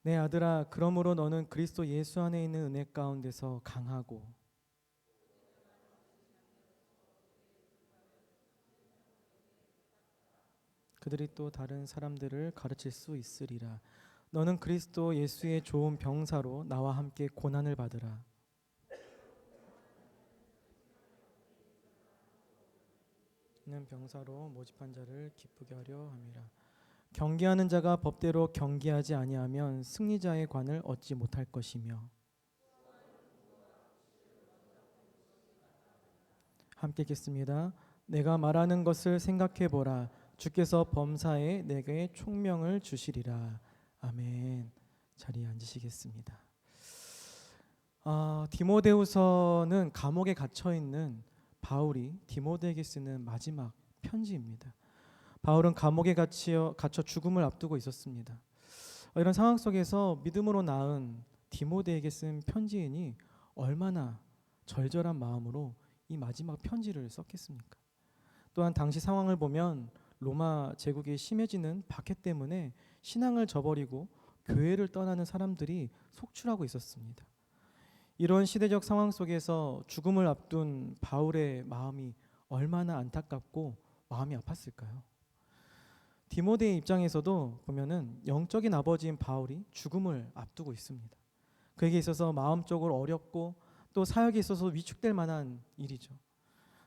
내 아들아, 그러므로 너는 그리스도 예수 안에 있는 은혜 가운데서 강하고 그들이 또 다른 사람들을 가르칠 수 있으리라. 너는 그리스도 예수의 좋은 병사로 나와 함께 고난을 받으라. 이는 병사로 모집한 자를 기쁘게 하려 함이라. 경계하는 자가 법대로 경계하지 아니하면 승리자의 관을 얻지 못할 것이며. 함께 읽겠습니다. 내가 말하는 것을 생각해 보라. 주께서 범사에 내게 총명을 주시리라. 아멘. 자리에 앉으시겠습니다. 디모데후서는 감옥에 갇혀 있는 바울이 디모데에게 쓰는 마지막 편지입니다. 바울은 감옥에 갇혀 죽음을 앞두고 있었습니다. 이런 상황 속에서 믿음으로 낳은 디모데에게 쓴 편지이니 얼마나 절절한 마음으로 이 마지막 편지를 썼겠습니까? 또한 당시 상황을 보면 로마 제국이 심해지는 박해 때문에 신앙을 저버리고 교회를 떠나는 사람들이 속출하고 있었습니다. 이런 시대적 상황 속에서 죽음을 앞둔 바울의 마음이 얼마나 안타깝고 마음이 아팠을까요? 디모데의 입장에서도 보면은 영적인 아버지인 바울이 죽음을 앞두고 있습니다. 그에게 있어서 마음적으로 어렵고 또 사역에 있어서 위축될 만한 일이죠.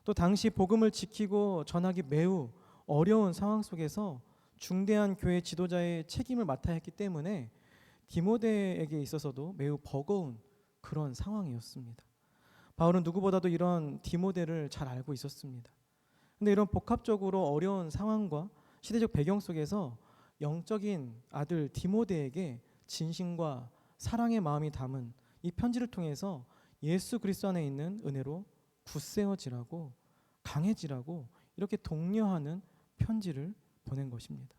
또 당시 복음을 지키고 전하기 매우 어려운 상황 속에서 중대한 교회 지도자의 책임을 맡아야 했기 때문에 디모데에게 있어서도 매우 버거운 그런 상황이었습니다. 바울은 누구보다도 이런 디모데를 잘 알고 있었습니다. 근데 이런 복합적으로 어려운 상황과 시대적 배경 속에서 영적인 아들 디모데에게 진심과 사랑의 마음이 담은 이 편지를 통해서 예수 그리스도 안에 있는 은혜로 굳세어지라고 강해지라고 이렇게 독려하는 편지를 보낸 것입니다.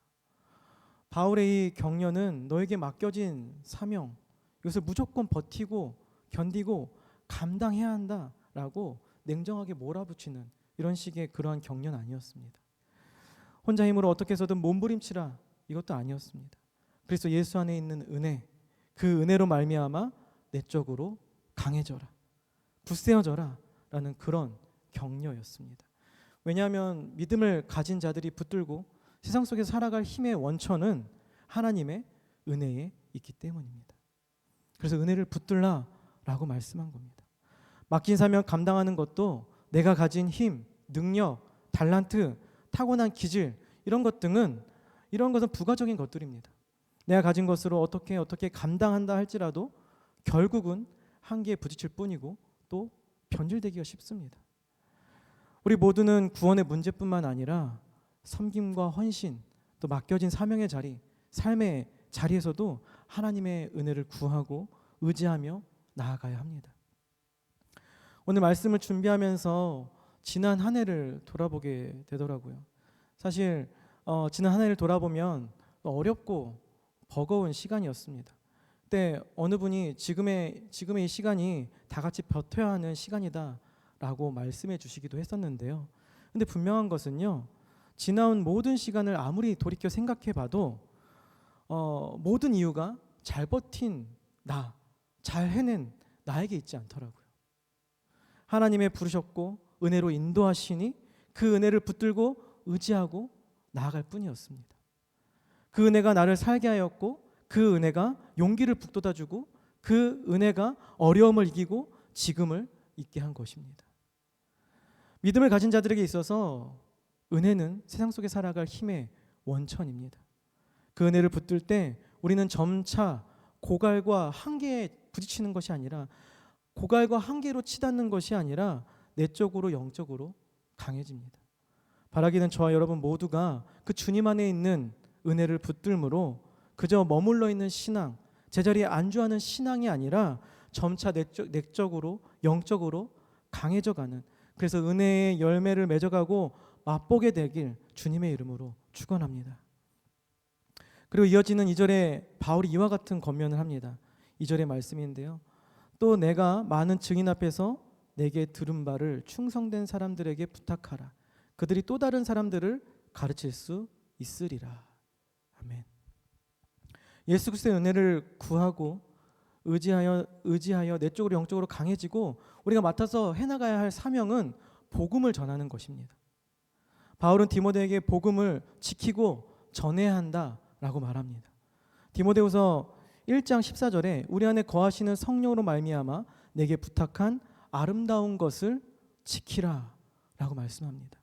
바울의 이 격려는 너에게 맡겨진 사명, 이것을 무조건 버티고 견디고 감당해야 한다라고 냉정하게 몰아붙이는 이런 식의 그러한 격려는 아니었습니다. 혼자 힘으로 어떻게 해서든 몸부림치라, 이것도 아니었습니다. 그래서 예수 안에 있는 은혜, 그 은혜로 말미암아 내적으로 강해져라, 굳세어져라 라는 그런 격려였습니다. 왜냐하면 믿음을 가진 자들이 붙들고 세상 속에서 살아갈 힘의 원천은 하나님의 은혜에 있기 때문입니다. 그래서 은혜를 붙들라 라고 말씀한 겁니다. 맡긴 사명 감당하는 것도 내가 가진 힘, 능력, 달란트, 타고난 기질 이런 것은 부가적인 것들입니다. 내가 가진 것으로 어떻게 감당한다 할지라도 결국은 한계에 부딪힐 뿐이고 또 변질되기가 쉽습니다. 우리 모두는 구원의 문제뿐만 아니라 섬김과 헌신, 또 맡겨진 사명의 자리, 삶의 자리에서도 하나님의 은혜를 구하고 의지하며 나아가야 합니다. 오늘 말씀을 준비하면서 지난 한 해를 돌아보게 되더라고요. 사실 지난 한 해를 돌아보면 어렵고 버거운 시간이었습니다. 그때 어느 분이 지금의 이 시간이 다 같이 버텨야 하는 시간이다라고 말씀해 주시기도 했었는데요. 근데 분명한 것은요, 지나온 모든 시간을 아무리 돌이켜 생각해봐도 모든 이유가 잘 버틴 나, 잘 해낸 나에게 있지 않더라고요. 하나님의 부르셨고 은혜로 인도하시니 그 은혜를 붙들고 의지하고 나아갈 뿐이었습니다. 그 은혜가 나를 살게 하였고 그 은혜가 용기를 북돋아주고 그 은혜가 어려움을 이기고 지금을 있게 한 것입니다. 믿음을 가진 자들에게 있어서 은혜는 세상 속에 살아갈 힘의 원천입니다. 그 은혜를 붙들 때 우리는 점차 고갈과 한계에 부딪히는 것이 아니라 고갈과 한계로 치닫는 것이 아니라 내적으로 영적으로 강해집니다. 바라기는 저와 여러분 모두가 그 주님 안에 있는 은혜를 붙들므로 그저 머물러 있는 신앙, 제자리에 안주하는 신앙이 아니라 점차 내적으로 영적으로 강해져가는, 그래서 은혜의 열매를 맺어가고 맛보게 되길 주님의 이름으로 축원합니다. 그리고 이어지는 2절에 바울이 이와 같은 권면을 합니다. 2절의 말씀인데요. 또 내가 많은 증인 앞에서 내게 들은 바를 충성된 사람들에게 부탁하라. 그들이 또 다른 사람들을 가르칠 수 있으리라. 아멘. 예수 그리스도의 은혜를 구하고 의지하여 내적으로 영적으로 강해지고 우리가 맡아서 해나가야 할 사명은 복음을 전하는 것입니다. 바울은 디모데에게 복음을 지키고 전해야 한다라고 말합니다. 디모데후서 1장 14절에 우리 안에 거하시는 성령으로 말미암아 내게 부탁한 아름다운 것을 지키라 라고 말씀합니다.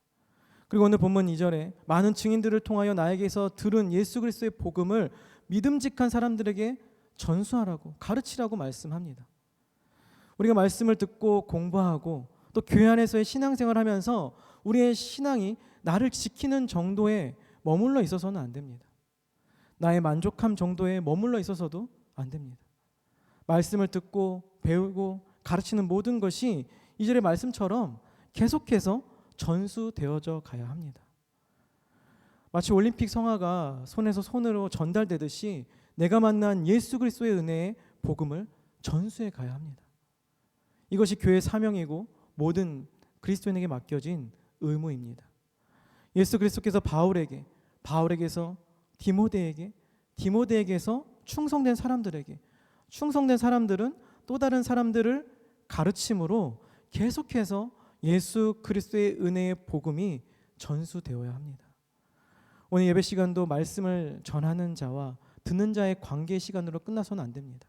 그리고 오늘 본문 2절에 많은 증인들을 통하여 나에게서 들은 예수 그리스도의 복음을 믿음직한 사람들에게 전수하라고 가르치라고 말씀합니다. 우리가 말씀을 듣고 공부하고 또 교회 안에서의 신앙생활을 하면서 우리의 신앙이 나를 지키는 정도에 머물러 있어서는 안 됩니다. 나의 만족함 정도에 머물러 있어서도 안 됩니다. 말씀을 듣고 배우고 가르치는 모든 것이 이절의 말씀처럼 계속해서 전수되어져 가야 합니다. 마치 올림픽 성화가 손에서 손으로 전달되듯이 내가 만난 예수 그리스도의 은혜의 복음을 전수해 가야 합니다. 이것이 교회의 사명이고 모든 그리스도인에게 맡겨진 의무입니다. 예수 그리스도께서 바울에게, 바울에게서 디모데에게, 디모데에게서 충성된 사람들에게, 충성된 사람들은 또 다른 사람들을 가르침으로 계속해서 예수 그리스도의 은혜의 복음이 전수되어야 합니다. 오늘 예배 시간도 말씀을 전하는 자와 듣는 자의 관계 시간으로 끝나서는 안 됩니다.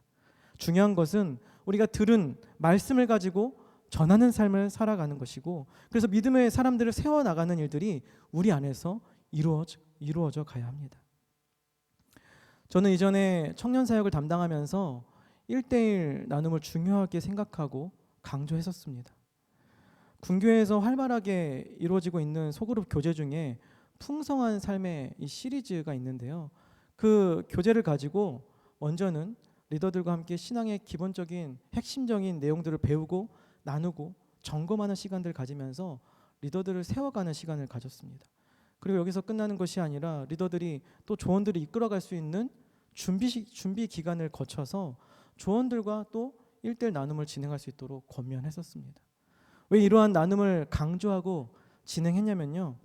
중요한 것은 우리가 들은 말씀을 가지고 전하는 삶을 살아가는 것이고, 그래서 믿음의 사람들을 세워나가는 일들이 우리 안에서 이루어져 가야 합니다. 저는 이전에 청년 사역을 담당하면서 1대1 나눔을 중요하게 생각하고 강조했었습니다. 군교회에서 활발하게 이루어지고 있는 소그룹 교제 중에 풍성한 삶의 이 시리즈가 있는데요. 그 교재를 가지고 먼저는 리더들과 함께 신앙의 기본적인 핵심적인 내용들을 배우고 나누고 점검하는 시간들을 가지면서 리더들을 세워가는 시간을 가졌습니다. 그리고 여기서 끝나는 것이 아니라 리더들이 또 조원들을 이끌어갈 수 있는 준비 기간을 거쳐서 조원들과 또 1대1 나눔을 진행할 수 있도록 권면했었습니다. 왜 이러한 나눔을 강조하고 진행했냐면요,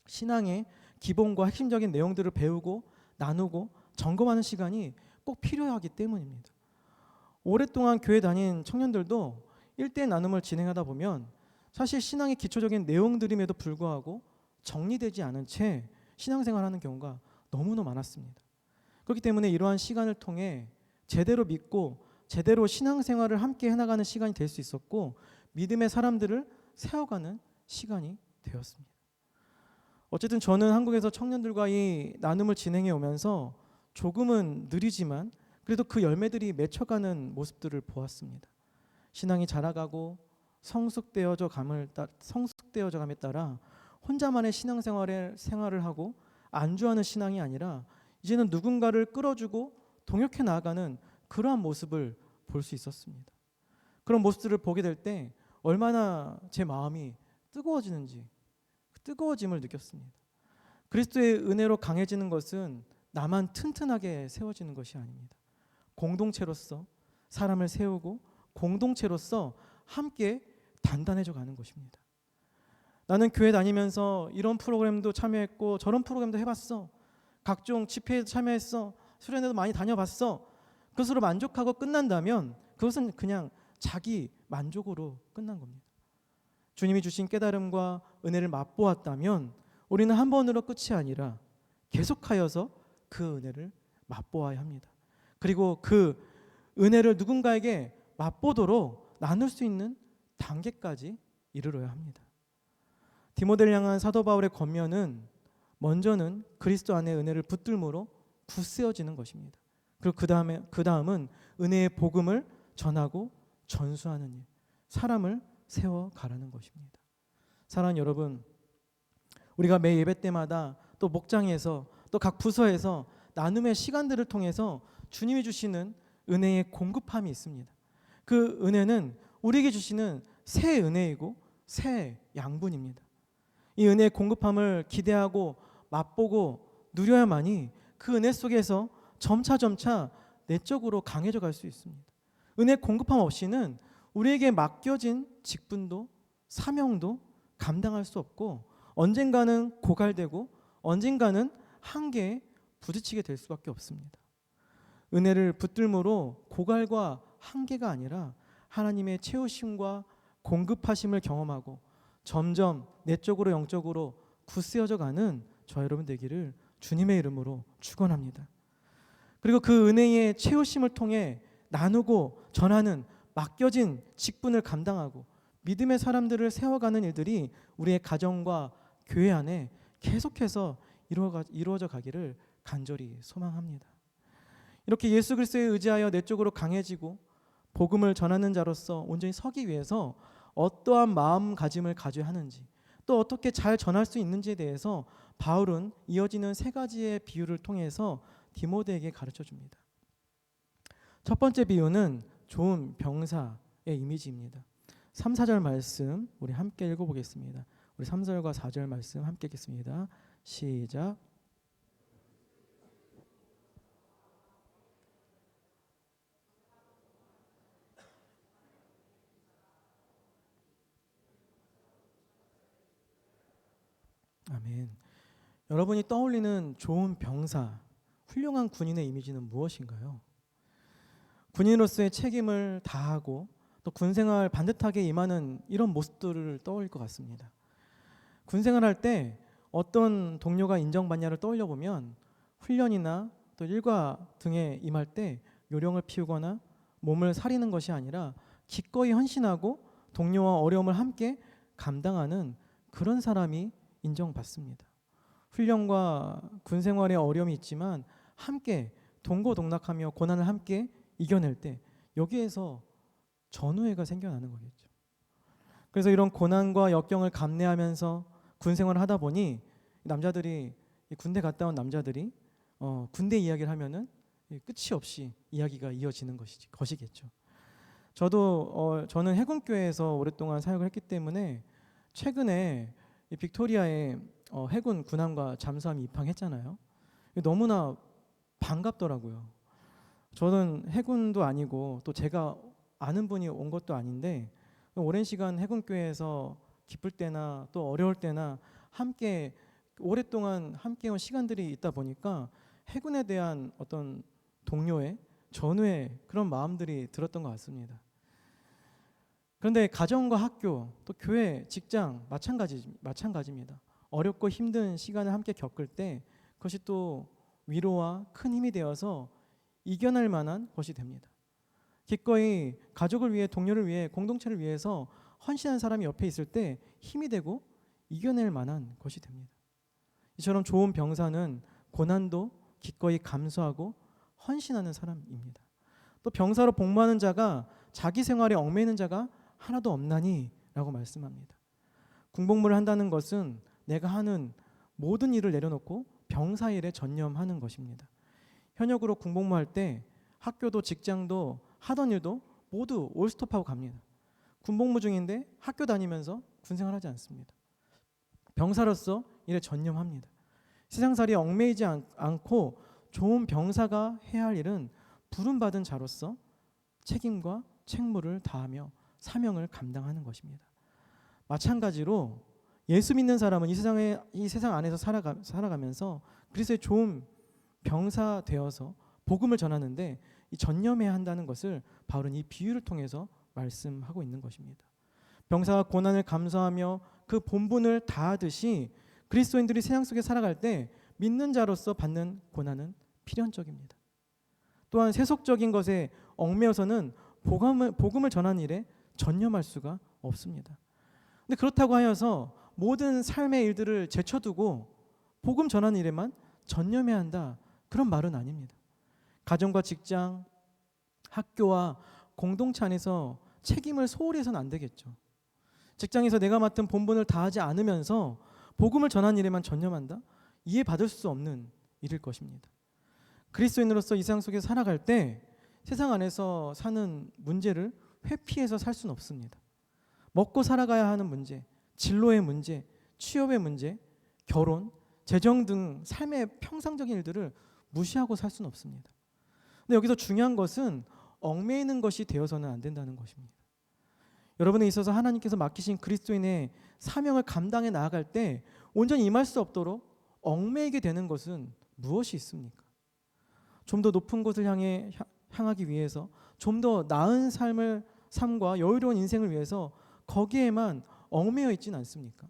신앙의 기본과 핵심적인 내용들을 배우고 나누고 점검하는 시간이 꼭 필요하기 때문입니다. 오랫동안 교회 다닌 청년들도 1대1 나눔을 진행하다 보면 사실 신앙의 기초적인 내용들임에도 불구하고 정리되지 않은 채 신앙생활하는 경우가 너무나 많았습니다. 그렇기 때문에 이러한 시간을 통해 제대로 믿고 제대로 신앙생활을 함께 해나가는 시간이 될 수 있었고, 믿음의 사람들을 세워가는 시간이 되었습니다. 어쨌든 저는 한국에서 청년들과 이 나눔을 진행해 오면서 조금은 느리지만 그래도 그 열매들이 맺혀가는 모습들을 보았습니다. 신앙이 자라가고 성숙되어져 감에 따라 혼자만의 생활을 하고 안주하는 신앙이 아니라 이제는 누군가를 끌어주고 동역해 나아가는 그러한 모습을 볼 수 있었습니다. 그런 모습들을 보게 될 때 얼마나 제 마음이 뜨거워지는지, 뜨거워짐을 느꼈습니다. 그리스도의 은혜로 강해지는 것은 나만 튼튼하게 세워지는 것이 아닙니다. 공동체로서 사람을 세우고 공동체로서 함께 단단해져 가는 것입니다. 나는 교회 다니면서 이런 프로그램도 참여했고 저런 프로그램도 해봤어, 각종 집회에도 참여했어, 수련회도 많이 다녀봤어, 그것으로 만족하고 끝난다면 그것은 그냥 자기 만족으로 끝난 겁니다. 주님이 주신 깨달음과 은혜를 맛보았다면 우리는 한 번으로 끝이 아니라 계속하여서 그 은혜를 맛보아야 합니다. 그리고 그 은혜를 누군가에게 맛보도록 나눌 수 있는 단계까지 이르러야 합니다. 디모데를 향한 사도 바울의 권면은 먼저는 그리스도 안의 은혜를 붙들므로 굳세어지는 것입니다. 그리고 그 다음은 은혜의 복음을 전하고 전수하는 일, 사람을 세워가라는 것입니다. 사랑하는 여러분, 우리가 매 예배 때마다 또 목장에서 또 각 부서에서 나눔의 시간들을 통해서 주님이 주시는 은혜의 공급함이 있습니다. 그 은혜는 우리에게 주시는 새 은혜이고 새 양분입니다. 이 은혜의 공급함을 기대하고 맛보고 누려야만이 그 은혜 속에서 점차 내적으로 강해져 갈 수 있습니다. 은혜 공급함 없이는 우리에게 맡겨진 직분도 사명도 감당할 수 없고 언젠가는 고갈되고 언젠가는 한계에 부딪히게 될 수밖에 없습니다. 은혜를 붙들므로 고갈과 한계가 아니라 하나님의 채우심과 공급하심을 경험하고 점점 내적으로 영적으로 굳세어져 가는 저와 여러분 되기를 주님의 이름으로 축원합니다. 그리고 그 은혜의 채우심을 통해 나누고 전하는 맡겨진 직분을 감당하고 믿음의 사람들을 세워가는 일들이 우리의 가정과 교회 안에 계속해서 이루어져 가기를 간절히 소망합니다. 이렇게 예수 그리스도에 의지하여 내적으로 강해지고 복음을 전하는 자로서 온전히 서기 위해서 어떠한 마음가짐을 가져야 하는지, 또 어떻게 잘 전할 수 있는지에 대해서 바울은 이어지는 세 가지의 비유를 통해서 디모데에게 가르쳐 줍니다. 첫 번째 비유는 좋은 병사의 이미지입니다. 3, 4절 말씀 우리 함께 읽어보겠습니다. 우리 3절과 4절 말씀 함께 읽겠습니다. 시작. 아멘. 여러분이 떠올리는 좋은 병사, 훌륭한 군인의 이미지는 무엇인가요? 군인으로서의 책임을 다하고 또 군생활 반듯하게 임하는 이런 모습들을 떠올릴 것 같습니다. 군생활할 때 어떤 동료가 인정받냐를 떠올려 보면 훈련이나 또 일과 등에 임할 때 요령을 피우거나 몸을 사리는 것이 아니라 기꺼이 헌신하고 동료와 어려움을 함께 감당하는 그런 사람이 인정받습니다. 훈련과 군생활에 어려움이 있지만 함께 동고동락하며 고난을 함께 이겨낼 때 여기에서 전우애가 생겨나는 거겠죠. 그래서 이런 고난과 역경을 감내하면서 군생활을 하다 보니 남자들이 군대 갔다 온 남자들이 군대 이야기를 하면은 끝이 없이 이야기가 이어지는 것이겠죠. 저는 해군교회에서 오랫동안 사역을 했기 때문에 최근에 빅토리아에 해군 군함과 잠수함이 입항했잖아요. 너무나 반갑더라고요. 저는 해군도 아니고 또 제가 아는 분이 온 것도 아닌데 오랜 시간 해군교회에서 기쁠 때나 또 어려울 때나 함께 오랫동안 함께 온 시간들이 있다 보니까 해군에 대한 어떤 동료의 전우의 그런 마음들이 들었던 것 같습니다. 그런데 가정과 학교 또 교회, 직장 마찬가지입니다. 어렵고 힘든 시간을 함께 겪을 때 그것이 또 위로와 큰 힘이 되어서 이겨낼 만한 것이 됩니다. 기꺼이 가족을 위해, 동료를 위해, 공동체를 위해서 헌신한 사람이 옆에 있을 때 힘이 되고 이겨낼 만한 것이 됩니다. 이처럼 좋은 병사는 고난도 기꺼이 감수하고 헌신하는 사람입니다. 또 병사로 복무하는 자가 자기 생활에 얽매이는 자가 하나도 없나니 라고 말씀합니다. 군복무를 한다는 것은 내가 하는 모든 일을 내려놓고 병사 일에 전념하는 것입니다. 현역으로 군복무할 때 학교도 직장도 하던 일도 모두 올스톱하고 갑니다. 군복무 중인데 학교 다니면서 군생활하지 않습니다. 병사로서 일에 전념합니다. 세상살이에 얽매이지 않고 좋은 병사가 해야 할 일은 부름받은 자로서 책임과 책무를 다하며 사명을 감당하는 것입니다. 마찬가지로 예수 믿는 사람은 이 세상 안에서 살아가면서 그리스도의 좋은 병사 되어서 복음을 전하는데 이 전념해야 한다는 것을 바울은 이 비유를 통해서 말씀하고 있는 것입니다. 병사가 고난을 감수하며 그 본분을 다하듯이 그리스도인들이 세상 속에 살아갈 때 믿는 자로서 받는 고난은 필연적입니다. 또한 세속적인 것에 얽매여서는 복음을 전하는 일에 전념할 수가 없습니다. 근데 그렇다고 하여서 모든 삶의 일들을 제쳐두고 복음 전하는 일에만 전념해야 한다, 그런 말은 아닙니다. 가정과 직장, 학교와 공동체 안에서 책임을 소홀히 해서는 안 되겠죠. 직장에서 내가 맡은 본분을 다하지 않으면서 복음을 전하는 일에만 전념한다? 이해받을 수 없는 일일 것입니다. 그리스도인으로서 이 세상 속에 살아갈 때 세상 안에서 사는 문제를 회피해서 살 수는 없습니다. 먹고 살아가야 하는 문제, 진로의 문제, 취업의 문제, 결혼, 재정 등 삶의 평상적인 일들을 무시하고 살 수는 없습니다. 근데 여기서 중요한 것은 얽매이는 것이 되어서는 안 된다는 것입니다. 여러분에 있어서 하나님께서 맡기신 그리스도인의 사명을 감당해 나아갈 때 온전히 임할 수 없도록 얽매이게 되는 것은 무엇이 있습니까? 좀 더 높은 곳을 향하기 위해서, 좀 더 나은 삶과 여유로운 인생을 위해서 거기에만 얽매여 있지는 않습니까?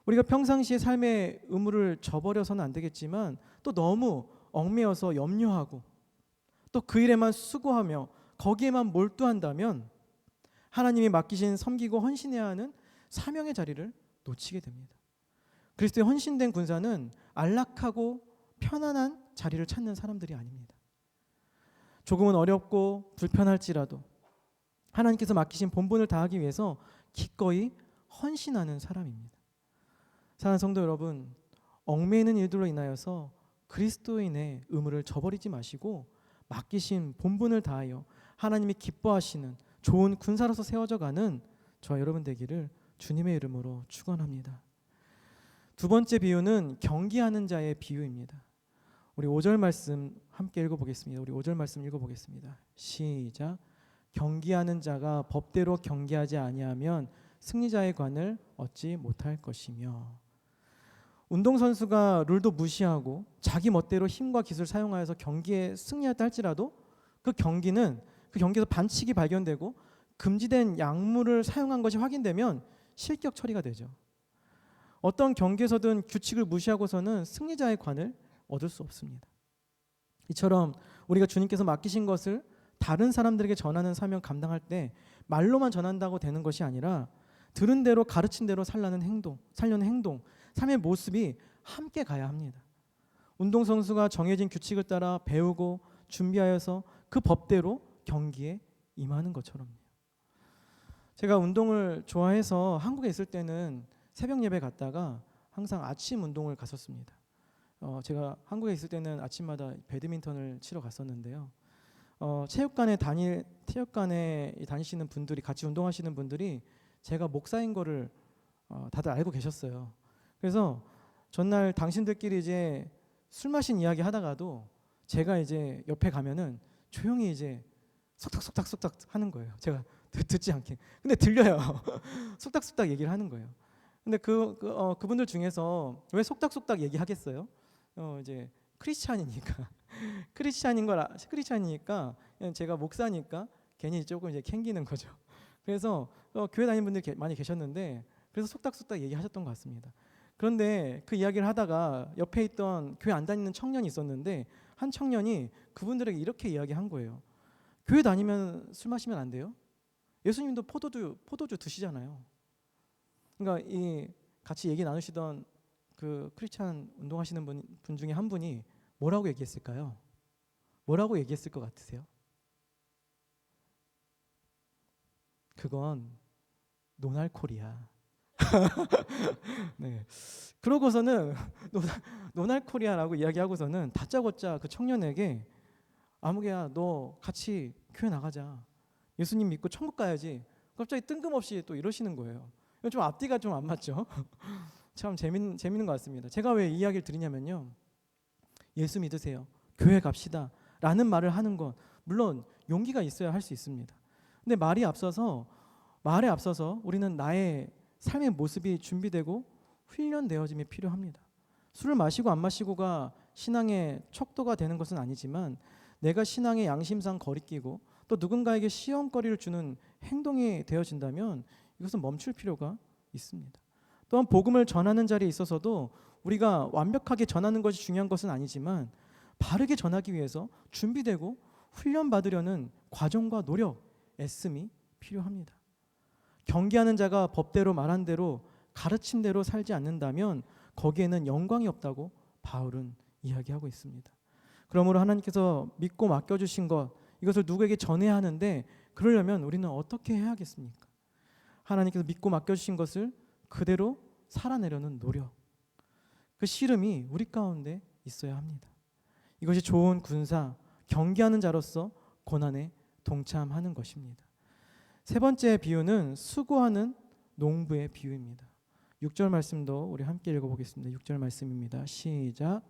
우리가 평상시에 삶의 의무를 저버려서는 안 되겠지만 또 너무 얽매여서 염려하고 또 그 일에만 수고하며 거기에만 몰두한다면 하나님이 맡기신 섬기고 헌신해야 하는 사명의 자리를 놓치게 됩니다. 그리스도의 헌신된 군사는 안락하고 편안한 자리를 찾는 사람들이 아닙니다. 조금은 어렵고 불편할지라도 하나님께서 맡기신 본분을 다하기 위해서 기꺼이 헌신하는 사람입니다. 사랑하는 성도 여러분, 얽매이는 일들로 인하여서 그리스도인의 의무를 저버리지 마시고 맡기신 본분을 다하여 하나님이 기뻐하시는 좋은 군사로서 세워져 가는 저와 여러분 되기를 주님의 이름으로 축원합니다. 두 번째 비유는 경기하는 자의 비유입니다. 우리 5절 말씀 함께 읽어보겠습니다. 우리 5절 말씀 읽어보겠습니다. 시작. 경기하는 자가 법대로 경기하지 아니하면 승리자의 관을 얻지 못할 것이며. 운동선수가 룰도 무시하고 자기 멋대로 힘과 기술을 사용하여서 경기에 승리했다 할지라도 그 경기에서 반칙이 발견되고 금지된 약물을 사용한 것이 확인되면 실격 처리가 되죠. 어떤 경기에서든 규칙을 무시하고서는 승리자의 관을 얻을 수 없습니다. 이처럼 우리가 주님께서 맡기신 것을 다른 사람들에게 전하는 사명 감당할 때 말로만 전한다고 되는 것이 아니라 들은 대로 가르친 대로 살려는 행동, 삶의 모습이 함께 가야 합니다. 운동선수가 정해진 규칙을 따라 배우고 준비하여서 그 법대로 경기에 임하는 것처럼요. 제가 운동을 좋아해서 한국에 있을 때는 새벽 예배 갔다가 항상 아침 운동을 갔었습니다. 제가 한국에 있을 때는 아침마다 배드민턴을 치러 갔었는데요. 체육관에 다니시는 분들이, 같이 운동하시는 분들이 제가 목사인 거를 다들 알고 계셨어요. 그래서 전날 당신들끼리 이제 술 마신 이야기 하다가도 제가 이제 옆에 가면은 조용히 이제 속닥속닥 하는 거예요. 제가 듣지 않게. 근데 들려요. 속닥속닥 얘기를 하는 거예요. 근데 그분들 중에서 왜 속닥속닥 얘기하겠어요? 이제 크리스찬이니까 제가 목사니까 괜히 조금 이제 캥기는 거죠. 그래서 교회 다니는 분들이 많이 계셨는데 그래서 속닥속닥 얘기하셨던 것 같습니다. 그런데 그 이야기를 하다가 옆에 있던 교회 안 다니는 청년이 있었는데 한 청년이 그분들에게 이렇게 이야기한 거예요. 교회 다니면 술 마시면 안 돼요? 예수님도 포도주 드시잖아요. 그러니까 이 같이 얘기 나누시던 그 크리스찬 운동하시는 분 중에 한 분이 뭐라고 얘기했을까요? 뭐라고 얘기했을 것 같으세요? 그건 노날콜이야. 네. 그러고서는 노날콜이야라고 이야기하고서는 다짜고짜 그 청년에게 아무개야 너 같이 교회 나가자. 예수님 믿고 천국 가야지. 갑자기 뜬금없이 또 이러시는 거예요. 이건 좀 앞뒤가 좀 안 맞죠? 참 재밌는 것 같습니다. 제가 왜 이 이야기를 드리냐면요. 예수 믿으세요. 교회 갑시다. 라는 말을 하는 건 물론 용기가 있어야 할 수 있습니다. 근데 말에 앞서서 우리는 나의 삶의 모습이 준비되고 훈련되어짐이 필요합니다. 술을 마시고 안 마시고가 신앙의 척도가 되는 것은 아니지만 내가 신앙의 양심상 거리끼고 또 누군가에게 시험거리를 주는 행동이 되어진다면 이것은 멈출 필요가 있습니다. 또한 복음을 전하는 자리에 있어서도 우리가 완벽하게 전하는 것이 중요한 것은 아니지만 바르게 전하기 위해서 준비되고 훈련받으려는 과정과 노력, 애씀이 필요합니다. 경계하는 자가 법대로 말한 대로 가르친 대로 살지 않는다면 거기에는 영광이 없다고 바울은 이야기하고 있습니다. 그러므로 하나님께서 믿고 맡겨주신 것, 이것을 누구에게 전해야 하는데 그러려면 우리는 어떻게 해야겠습니까? 하나님께서 믿고 맡겨주신 것을 그대로 살아내려는 노력, 그 씨름이 우리 가운데 있어야 합니다. 이것이 좋은 군사, 경계하는 자로서 고난에 동참하는 것입니다. 세 번째 비유는 수고하는 농부의 비유입니다. 6절 말씀도 우리 함께 읽어보겠습니다. 6절 말씀입니다. 시작.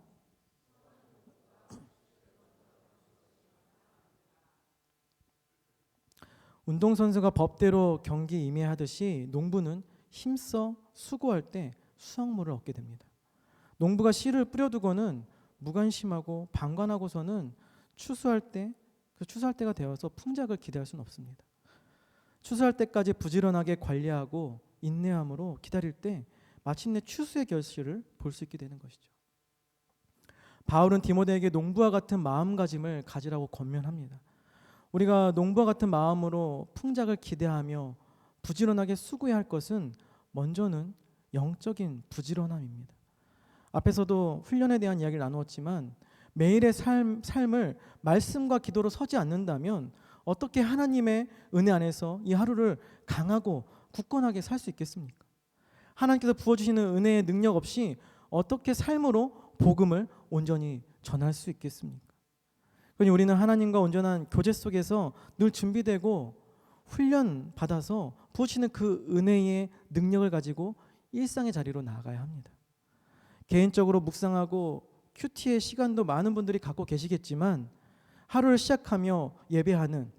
운동선수가 법대로 경기 임해하듯이 농부는 힘써 수고할 때 수확물을 얻게 됩니다. 농부가 씨를 뿌려두고는 무관심하고 방관하고서는 추수할 때가 되어서 풍작을 기대할 수는 없습니다. 추수할 때까지 부지런하게 관리하고 인내함으로 기다릴 때 마침내 추수의 결실을 볼 수 있게 되는 것이죠. 바울은 디모데에게 농부와 같은 마음가짐을 가지라고 권면합니다. 우리가 농부와 같은 마음으로 풍작을 기대하며 부지런하게 수고해야 할 것은 먼저는 영적인 부지런함입니다. 앞에서도 훈련에 대한 이야기를 나누었지만 매일의 삶을 말씀과 기도로 서지 않는다면 어떻게 하나님의 은혜 안에서 이 하루를 강하고 굳건하게 살 수 있겠습니까? 하나님께서 부어주시는 은혜의 능력 없이 어떻게 삶으로 복음을 온전히 전할 수 있겠습니까? 그러니 우리는 하나님과 온전한 교제 속에서 늘 준비되고 훈련 받아서 부어주시는 그 은혜의 능력을 가지고 일상의 자리로 나아가야 합니다. 개인적으로 묵상하고 큐티의 시간도 많은 분들이 갖고 계시겠지만 하루를 시작하며 예배하는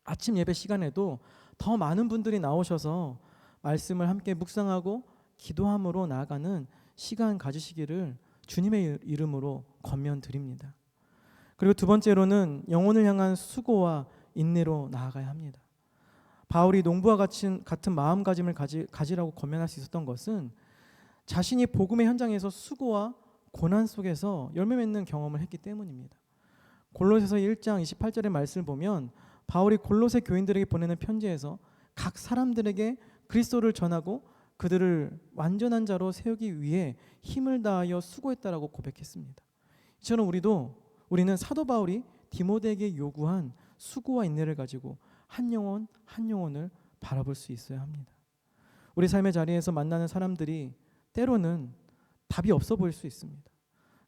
아침 예배 시간에도 더 많은 분들이 나오셔서 말씀을 함께 묵상하고 기도함으로 나아가는 시간 가지시기를 주님의 이름으로 권면드립니다. 그리고 두 번째로는 영혼을 향한 수고와 인내로 나아가야 합니다. 바울이 농부와 같은 마음가짐을 가지라고 권면할 수 있었던 것은 자신이 복음의 현장에서 수고와 고난 속에서 열매 맺는 경험을 했기 때문입니다. 골로새서 1장 28절의 말씀을 보면 바울이 골로새 교인들에게 보내는 편지에서 각 사람들에게 그리스도를 전하고 그들을 완전한 자로 세우기 위해 힘을 다하여 수고했다라고 고백했습니다. 이처럼 우리는 사도 바울이 디모데에게 요구한 수고와 인내를 가지고 한 영혼을 바라볼 수 있어야 합니다. 우리 삶의 자리에서 만나는 사람들이 때로는 답이 없어 보일 수 있습니다.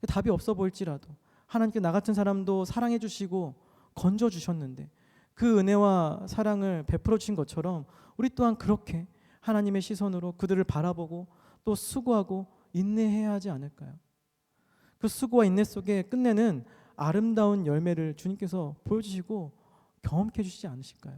답이 없어 보일지라도 하나님께 나 같은 사람도 사랑해 주시고 건져 주셨는데 그 은혜와 사랑을 베풀어 주신 것처럼 우리 또한 그렇게 하나님의 시선으로 그들을 바라보고 또 수고하고 인내해야 하지 않을까요? 그 수고와 인내 속에 끝내는 아름다운 열매를 주님께서 보여주시고 경험케 해주시지 않으실까요?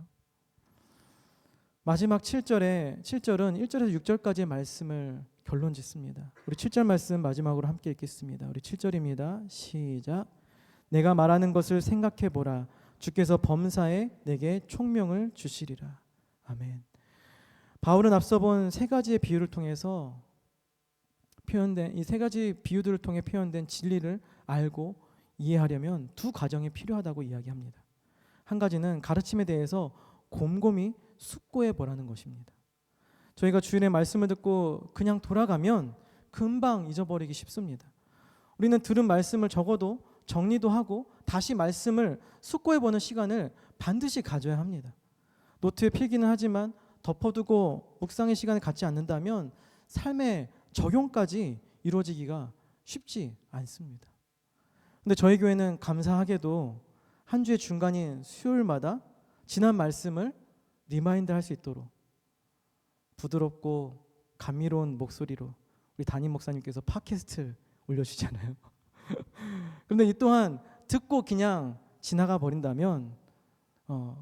마지막 7절은 1절에서 6절까지의 말씀을 결론 짓습니다. 우리 7절 말씀 마지막으로 함께 읽겠습니다. 우리 7절입니다. 시작. 내가 말하는 것을 생각해 보라. 주께서 범사에 내게 총명을 주시리라. 아멘. 바울은 앞서 본 세 가지의 비유를 통해서 표현된 이 세 가지 비유들을 통해 표현된 진리를 알고 이해하려면 두 과정이 필요하다고 이야기합니다. 한 가지는 가르침에 대해서 곰곰이 숙고해 보라는 것입니다. 저희가 주일의 말씀을 듣고 그냥 돌아가면 금방 잊어버리기 쉽습니다. 우리는 들은 말씀을 적어도 정리도 하고 다시 말씀을 숙고해 보는 시간을 반드시 가져야 합니다. 노트에 필기는 하지만 덮어두고 묵상의 시간을 갖지 않는다면 삶의 적용까지 이루어지기가 쉽지 않습니다. 근데 저희 교회는 감사하게도 한 주의 중간인 수요일마다 지난 말씀을 리마인드 할 수 있도록 부드럽고 감미로운 목소리로 우리 담임 목사님께서 팟캐스트를 올려주잖아요. 그런데 이 또한 듣고 그냥 지나가 버린다면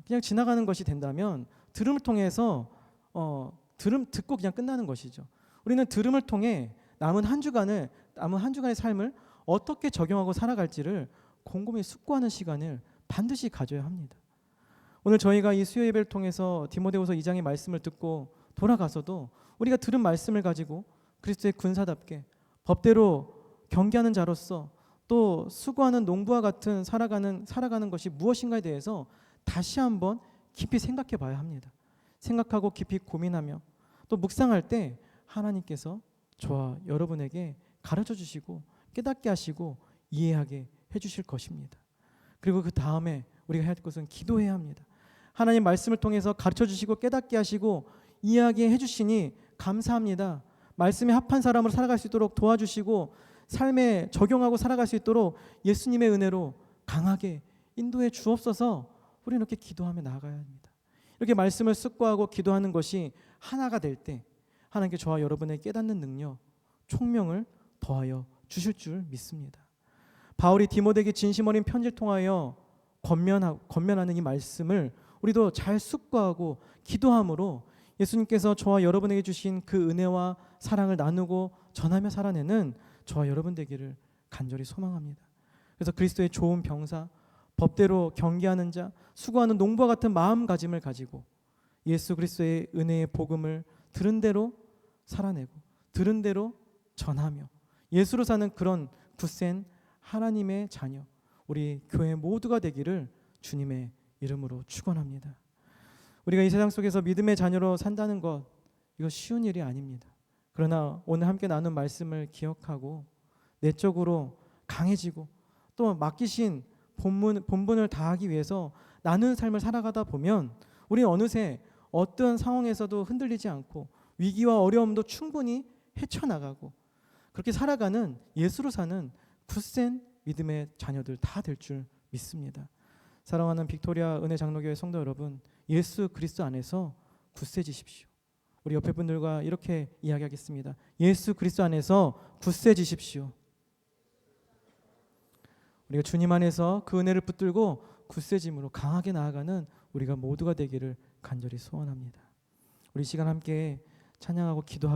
그냥 지나가는 것이 된다면 들음을 통해서 듣고 그냥 끝나는 것이죠. 우리는 들음을 통해 남은 한 주간의 삶을 어떻게 적용하고 살아갈지를 곰곰이 숙고하는 시간을 반드시 가져야 합니다. 오늘 저희가 이 수요 예배를 통해서 디모데후서 2장의 말씀을 듣고 돌아가서도 우리가 들은 말씀을 가지고 그리스도의 군사답게 법대로 경계하는 자로서 또 수고하는 농부와 같은 살아가는 것이 무엇인가에 대해서 다시 한번 깊이 생각해 봐야 합니다. 생각하고 깊이 고민하며 또 묵상할 때 하나님께서 저와 여러분에게 가르쳐 주시고 깨닫게 하시고 이해하게 해주실 것입니다. 그리고 그 다음에 우리가 해야 할 것은 기도해야 합니다. 하나님 말씀을 통해서 가르쳐 주시고 깨닫게 하시고 이해하게 해주시니 감사합니다. 말씀에 합한 사람으로 살아갈 수 있도록 도와주시고 삶에 적용하고 살아갈 수 있도록 예수님의 은혜로 강하게 인도해 주옵소서. 우리는 이렇게 기도하며 나아가야 합니다. 이렇게 말씀을 숙고하고 기도하는 것이 하나가 될 때 하나님께 저와 여러분의 깨닫는 능력, 총명을 더하여 주실 줄 믿습니다. 바울이 디모데에게 진심 어린 편지를 통하여 권면하는 이 말씀을 우리도 잘 숙고하고 기도함으로 예수님께서 저와 여러분에게 주신 그 은혜와 사랑을 나누고 전하며 살아내는 저와 여러분 되기를 간절히 소망합니다. 그래서 그리스도의 좋은 병사, 법대로 경계하는 자, 수고하는 농부와 같은 마음가짐을 가지고 예수 그리스도의 은혜의 복음을 들은 대로 살아내고 들은 대로 전하며 예수로 사는 그런 굳센 하나님의 자녀, 우리 교회 모두가 되기를 주님의 이름으로 축원합니다. 우리가 이 세상 속에서 믿음의 자녀로 산다는 것, 이거 쉬운 일이 아닙니다. 그러나 오늘 함께 나눈 말씀을 기억하고 내적으로 강해지고 또 맡기신 본분을 다하기 위해서 나눈 삶을 살아가다 보면 우리는 어느새 어떤 상황에서도 흔들리지 않고 위기와 어려움도 충분히 헤쳐나가고 그렇게 살아가는 예수로 사는 굳센 믿음의 자녀들 다 될 줄 믿습니다. 사랑하는 빅토리아 은혜 장로교회 성도 여러분, 예수 그리스도 안에서 굳세지십시오. 우리 옆에 분들과 이렇게 이야기하겠습니다. 예수 그리스도 안에서 굳세지십시오. 우리가 주님 안에서 그 은혜를 붙들고 굳세짐으로 강하게 나아가는 우리가 모두가 되기를 간절히 소원합니다. 우리 시간 함께 찬양하고 기도하기